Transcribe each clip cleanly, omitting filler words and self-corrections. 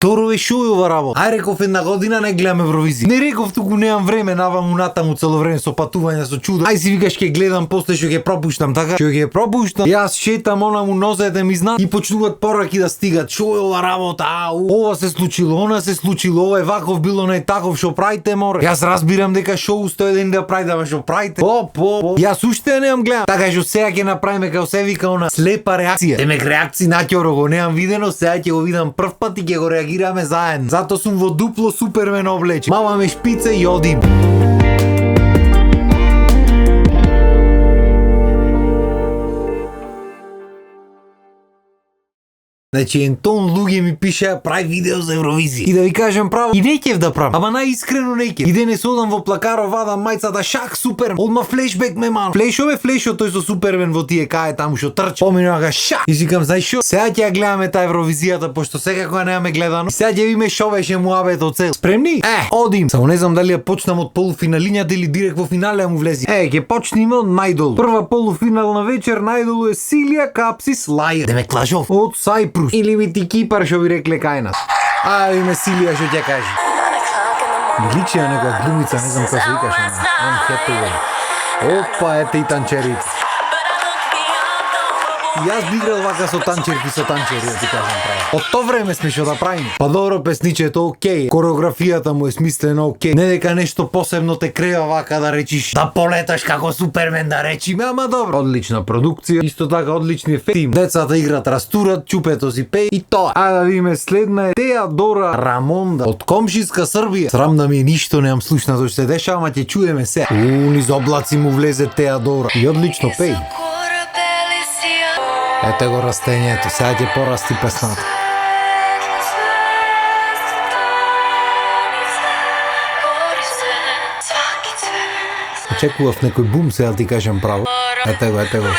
Торо шо е ова работа? Ај реков една година не гледам Евровизија. Не реков туку немам време, наваму натаму цело време со патување со чудо. Ај си викаш ќе гледам после што ќе пропуштам, така? Што ќе пропуштам? Јас шетам онаму нозете ми знат и почнуваат пораки да стигат. Шо е ова работа? Ова се случило, она се случило, ова е ваков било не таков, што правите море? Јас разбирам дека шоу стои ден да правите, ама што правите? Јас уште немам гледам. Така што сега ќе направиме како се вика она слепа реакција. Демек реакција на ќоро го немам видено, сега ќе го видам прв пат и ќе го реагираме заедно. Зато сум во дупло супермен облечен. Мама ме шпице и одим. Значи Ентон луѓе ми пише прави видео за Евровизија. И да ви кажам право, и не ќев да правам. Ама најискрено не ќев. И денес одам во Плакаро, вадам мајцата шак Супермен. Одма флешбек ме ман. Флешове флешо тој со Супермен во тие кај таму што трчи. Поминува шак. И си кам знај шо? Сега ќе ја гледаме таа Евровизијата пошто секако ја немаме гледано. И сега ќе видиме шо беше муабетот цел. Спремни? Одим. Само не знам дали ја почнам од полуфиналињата или директ во финале му влези. Ќе почнеме од најдолу. Прва полуфинална вечер најдолу е Силија Капсис Лајер. Демек лажов. Од Сајпрус. Или Вити Кипар што ви рекле кај нас. Име Силија што ќе каже. Личи на некоја глумица, не знам како се викаше. Опа, ете и танчерите. И јас би играл вака со танчерки, да ти кажам право. Од тоа време сме што да правиме. Па добро, песничето окей, кореографијата му е смислена окей. Не дека нешто посебно те крева вака да речиш, да полеташ како Супермен да речиме, ама добро. Одлична продукција, исто така одлични ефекти. Децата играт, растурат, чупето си пее и тоа. Да видиме следна е Теодора Рамонда од комшиска Србија. Срам да ми е ништо немам слушнато што се дешава, ама ќе чуеме се. Низ облаци му влезе Теодора и одлично пее. Ете го растењето, сега ќе порасти песната. Очекував некој бум, сега ти кажам право. Ете го.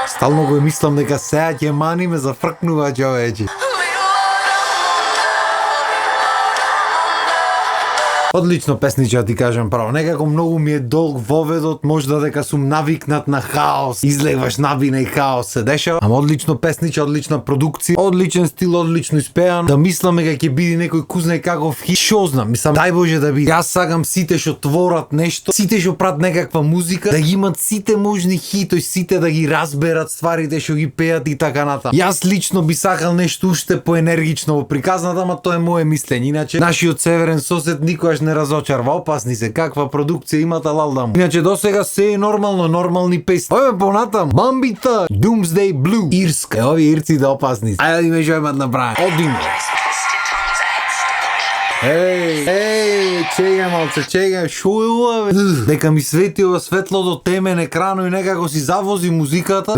Стално го мислам дека сега ќе маниме за фркнува човече. Одлично песниче, да ти кажам право. Некако многу ми е долг воведот, можда дека сум навикнат на хаос. Излегваш набина и хаос се дешава. Ама одлично песниче, одлична продукција, одличен стил, одлично испеан. Да мисламе дека ќе биде некој кузнај каков хит. Шо знам, мислам, дај Боже да биде. Јас сакам сите што творат нешто, сите што прават некаква музика, да ги имат сите можни хитои, сите да ги разберат стварите што ги пеат и така натаму. Јас лично би сакал нешто уште поенергично во приказната, ама тоа е мое мислење. Иначе нашиот северен сосед никогаш не разочарва. Опасни се, каква продукција имата лалдам. Иначе досега се е нормално, нормални песни. Ове понатам, Бамбита, Doomsday Blue, ирска. Овие ирци да опасни. Ајде да име што имат направи. Одим. Чега, шо е ова, бе? Дека ми свети ова светло до темен екрано и некако си завози музиката.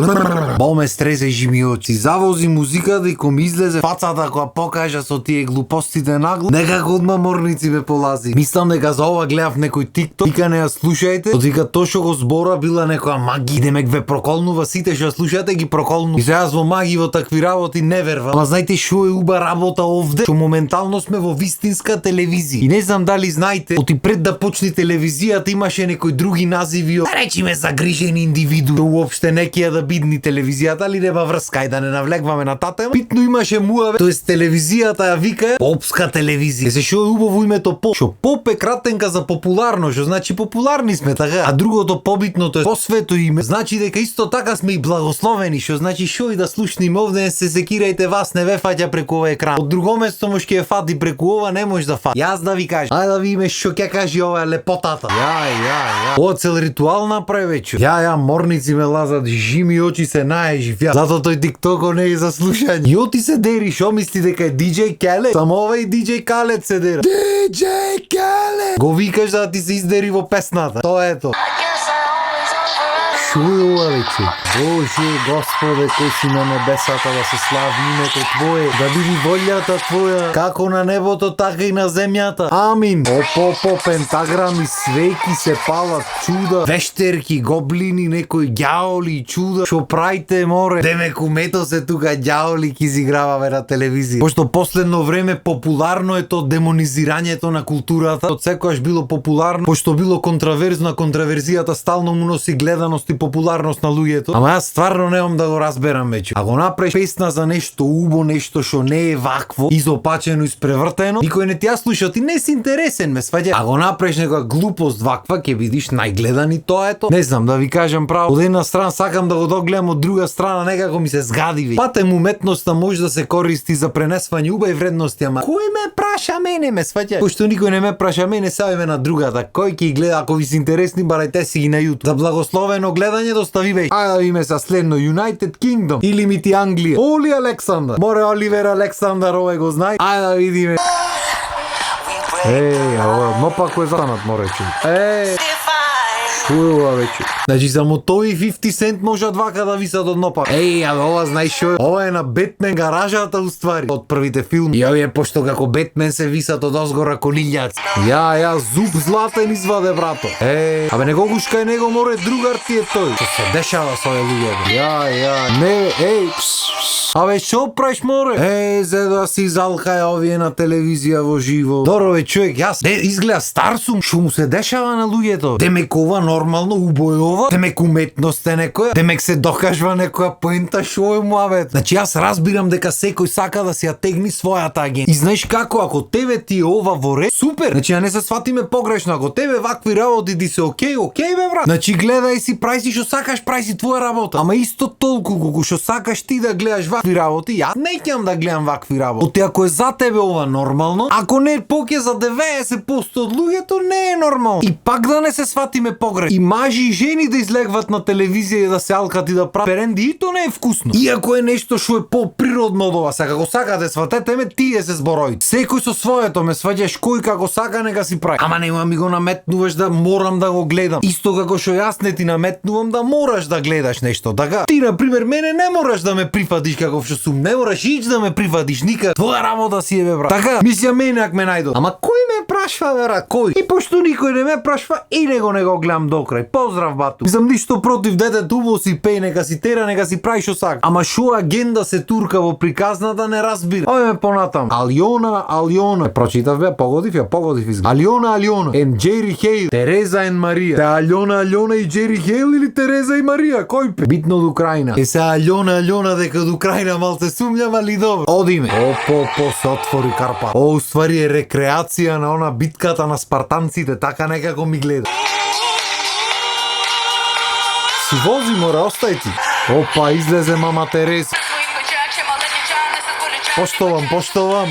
Боме стресе жими очи. Си завози музиката и кој ми излезе фацата која покажа со тие глупостите нагло, некако одма морници ме полази. Мислам дека за ова гледав некој TikTok, вика не ја слушајте, одвика тоа што го збора била некоја маги, демек ве проколнува сите што ја слушате ги проколнува. И сега во маги во такви работи не вервам. Ама знаете што е уба работа овде? Што моментално сме во вистинска телевизија. И не знам дали знаете, оти пред да почне телевизијата имаше некои други називи, да речиме загрижени индивидуи. Уопште не ќе да бидни телевизијата, али нема врска и да не навлегваме на таа тема. Питно имаше муаве, тоест телевизијата ја вика попска телевизија. Се шо е убаво името поп. Шо поп е кратенка за популарно, што значи популарни сме, така. А другото побитното е посвето име, значи дека исто така сме и благословени, што значи шо и да слушнеме овде, се секирајте вас, не ве фаќа преку овој екран. Од друго место може ќе фати преку ова, не може да фати. Јас да ви кажам. Ајде да видиме што ќе каже ова лепотата. Ова цел ритуал направи вечер. Морници ме лазат, жими очи се наежив. Зато тој TikTok не е за слушање. И оти се дери, шо мисли дека е DJ Khaled? Само овај DJ Khaled се дера. DJ Khaled! Го викаш да ти се издери во песната. Тоа е тоа. Шо е ова вече? Боже, Господе, кој си на небесата, да се слави името Твое, да биде волјата Твоја, како на небото, така и на земјата. Амин. Пентаграми, свеки се палат, чуда, вештерки, гоблини, некои ѓаоли, чуда. Шо правите, море? Демек умето се тука ѓаоли ки изиграваме на телевизија. Пошто последно време популарно е то демонизирањето на културата. Од секојаш било популарно, пошто било контраверзно, контраверзијата стално му носи гледаност и популарност на луѓето. Ама јас стварно немам да го разберам веќе. Ако направиш песна за нешто убо, нешто што не е вакво, изопачено, испревртено, никој не ти ја слуша, ти не си интересен, ме сваѓа. Ако направиш некоја глупост ваква, ќе видиш најгледани тоа ето. Не знам да ви кажам право. Од една страна сакам да го догледам, од друга страна некако ми се згади веќе. Патем уметноста може да се користи за пренесвање убави вредности, ама кој ме праша мене, ме сваќа? Пошто никој не ме праша мене, сајме на другата. Кој ќе ги гледа? Ако ви се интересни, барајте си ги на YouTube. За благословено гледање достави веќе. Ајде да видиме са следно United Kingdom или мити Англија. Оли Александар. Море Оливер Александар, овој го знај. Ајде да видиме. Ова, но пак кој застанат море чуј. Чула веќе. Значи само тој и 50 Cent можат вака да висат од нопа. Абе ова знаеш што е? Ова е на Бетмен гаражата уствари од првите филми. И овие пошто како Бетмен се висат од озгора колилјаци. Ја зуб златен изваде брато. Абе не го гушкај него море, другар ти е тој. Што се дешава со овие луѓе? Не, Абе шо правиш море? За да си залкаја овие на телевизија во живо. Дорове човек, јас изгледа стар сум, шо му се дешава на луѓето? Демек ова нормално убојова? Демек уметност е некоја? Демек се докажва некоја поента, шо е муавет? Значи јас разбирам дека секој сака да си ја тегни својата агенда. И знаеш како, ако тебе ти е ова во ред, супер. Значи ја не се сватиме погрешно, ако тебе вакви работи ти се окей бе брат. Значи гледај си, прај си што сакаш, прај си твоја работа. Ама исто толку колку што сакаш ти да гледаш вакви работи, јас не ќе да гледам вакви работи. Оти ако е за тебе ова нормално, ако не е поќе за 90% од луѓето не е нормално. И пак да не се сватиме погрешно. И мажи и жени да излегват на телевизија и да се алкат и да прават перенди, и то не е вкусно. Иако е нешто што е по-природно од ова, како сакате сватете ме, тие се збороите. Секој со своето, ме сваѓаш кој како сака нека си прави. Ама нема ми го наметнуваш да морам да го гледам. Исто како што јас не ти наметнувам да мораш да гледаш нешто. Така ти на пример мене не мораш да ме прифатиш каков што сум, не мораш ич да ме прифатиш никад. Твоја работа си е бе брат. Така, мислам мене ако ме најдо. Ама кој ме прашва бе брат, кој? И пошто никој не ме прашва и него не го гледам до крај. Поздрав бату. Мислам ништо против детето, убаво си пее, нека си тера, нека си прави што сака. Ама шо агенда се турка во приказната не разбира. Ојме понатам. Алиона. Прочитав бе, погодив изглед. Алиона and Джери Хейл. Тереза and Марија. Те Алиона и Джери Хейл или Тереза и Марија? Кој пе? Битно од Украина. Се Алиона дека од Украина малце сумњам, али добро. Одиме. Се отвори Карпат. Уствари е рекреација на она битката на спартанците, така некако ми гледа. Си вози море, остај ти. Излезе мама Тереза. Поштовам.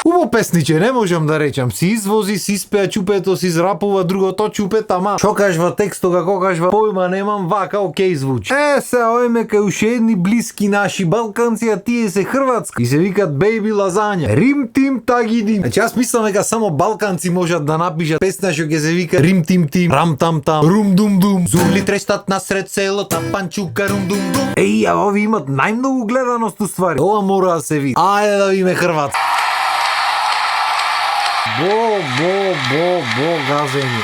Убаво песниче, не можам да речам. Си извози, си испеа чупето, си израпува другото чупе, тама. Шо кажва текстот, како кажва, појма немам, вака окей звучи. Се ојме кај уште едни блиски наши балканци, а тие се хрватски. И се викат бейби лазања. Рим тим тагидим. Значи јас мислам дека само балканци можат да напишат песна што ќе се вика Рим тим тим, рам там там, рум дум дум. Зурли трештат насред селото, панчука рум дум дум. А ови имат најмногу гледаност уствари. Ова мора да се види. Ајде да видиме хрватски. Бо, газење.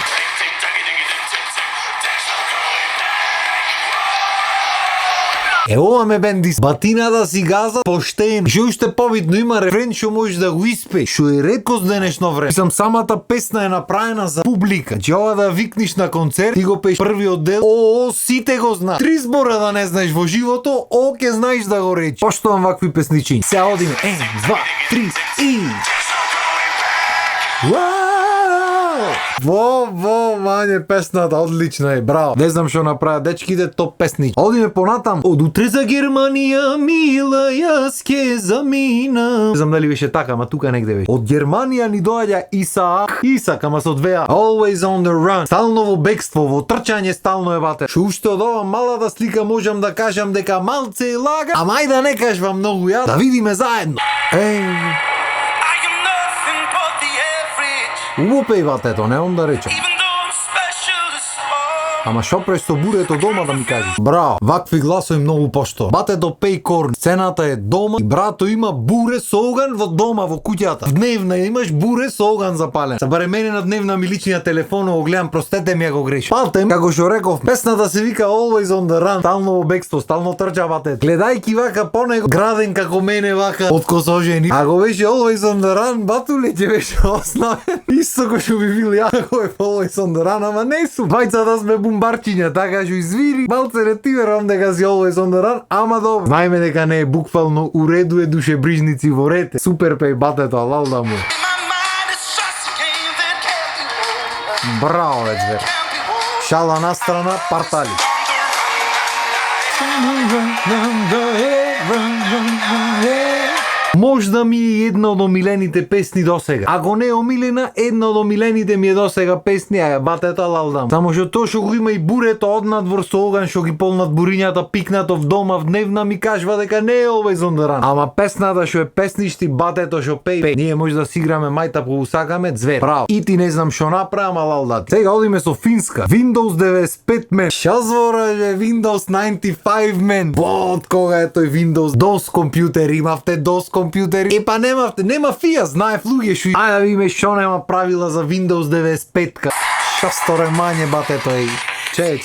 Ова ме бендис. Батината си газа поштен. Што уште побитно има рефрен што можеш да го испееш. Што е реткост денешно време. Мислам самата песна е направена за публика. Че ова да викниш на концерт, ти го пееш првиот дел. Сите го знаат. 3 збора да не знаеш во живото, ќе знаеш да го речеш. Поштувам вакви песничиња. Сега одиме. 1, 2, 3 и Мање песната одлична е, браво. Не знам што направи дечките, топ песни. Одиме понатам. Од утре за Германија, мила, јас ке заминам. Не знам дали беше така, ама тука негде беше. Од Германија ни доаѓа Исак, ама со 2 Always on the run. Стално во бегство, во трчање стално е бате. Што уште од ова малата слика можам да кажам дека малце е лага, ама ајде да не кажувам многу ја. Да видиме заедно. Убаво пејвате, ето, немам да речам. Ама шо преш со бурето дома да ми кажеш? Браво, вакви гласови многу пошто. Батето пеј корн, сцената е дома и брато има буре со оган во дома, во куќата. Дневна имаш буре со оган запален. Са баре мене на дневна ми личниот телефон го гледам, простете ми ако грешам. Палтем, како што реков, песната се вика Always on the Run, стално во бегство, стално трча батето. Гледајки вака понего граден како мене вака од косожени. Ако беше Always on the Run, батуле ќе беше основен. Исто кој што би бил ја кој е Always on the Run, ама не сум. Двајца да сме бумбарчиња, така што извири, малце не ти верувам дека си Always on the Run, ама добро. Знаеме дека не е буквално уредуе душебрижници во рете. Супер пеј батето, алал да му. Браво, ве звер. Шала на страна, партали. Можда ми е една од омилените песни досега. Ако не е омилена, една од омилените ми е досега песни, а батето лалдам. Само што тоа што го има и бурето од надвор со оган што ги полнат бурињата пикнато в дома в дневна ми кажува дека не е Always on the Run. Ама песната што е песништи, батето што пеј. Ние може да си играме мајта по усакаме, звер. Право. И ти не знам што направам, лалдат. Сега одиме со финска. Windows 95 мен. Шо збораже Windows 95 мен. Од кога е тој Windows? DOS компјутер, имавте DOS компјутери. Епа нема фија, знаев луѓе што. Ајде да видиме што нема правила за Windows 95-ка. Шо сторе мање батето е. Че,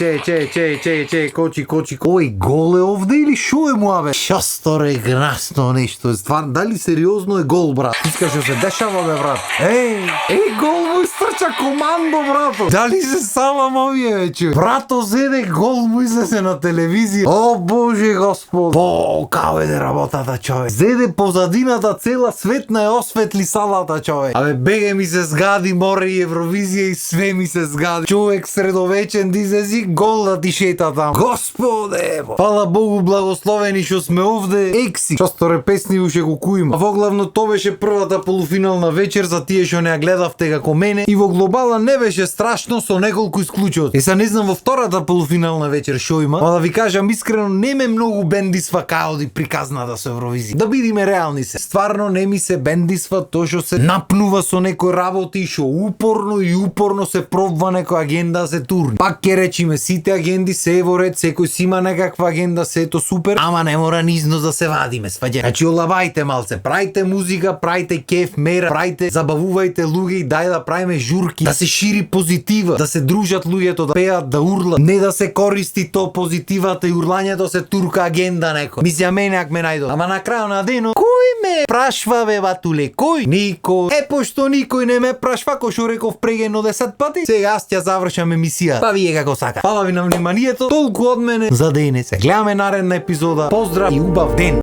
кочи. Ој, гол е овде или шо е муабе? Шо сторе гнасно нешто. Стварно, дали сериозно е гол, брат? Искаш што се дешава, бе, брат? Гол му изтрча командо, брато. Дали се салам овие, вече? Брато зеде гол му излезе на телевизија. О, Боже Господ. Као е работата, човек. Зеде позадината цела светна е осветли салата, човек. Абе, беге ми се згади, море и Евровизија и све ми се згади. Човек средовечен дизе си гол да ти шета там. Господе! Фала Богу благословени што сме овде. Екси. Што сторе песни уште го куима. Во главно то беше првата полуфинална вечер за тие што не ја гледавте како мене и во глобала не беше страшно со неколку исклучоци. Са не знам во втората полуфинална вечер што има. Ма да ви кажам искрено не ме многу бендисва каоди приказната со Евровизија. Да бидиме реални се. Стварно не ми се бендисва тоа што се напнува со некои работи што упорно се пробва некоја агенда се турни. Пак ќе речиме сите агенди се во ред, секој си има некаква агенда, се ето супер, ама не мора низнос да се вадиме, сваѓа. Значи олабајте малце, правите музика, правите кеф, мера, правите, забавувајте луѓе и дај да правиме журки, да се шири позитива, да се дружат луѓето, да пеат, да урлат, не да се користи то позитивата и урлањето се турка агенда некој. Мисля мене ак ме најдо. Ама на крајот на денот, кој ме прашва бе батуле, кој? Никој. Пошто никој не ме прашва, кој што реков прегено 10 пати, сега аз ќе завршам емисија. Па вие како сака. Фала ви на вниманието, толку од мене за денес. Гледаме наредна епизода. Поздрав и убав ден.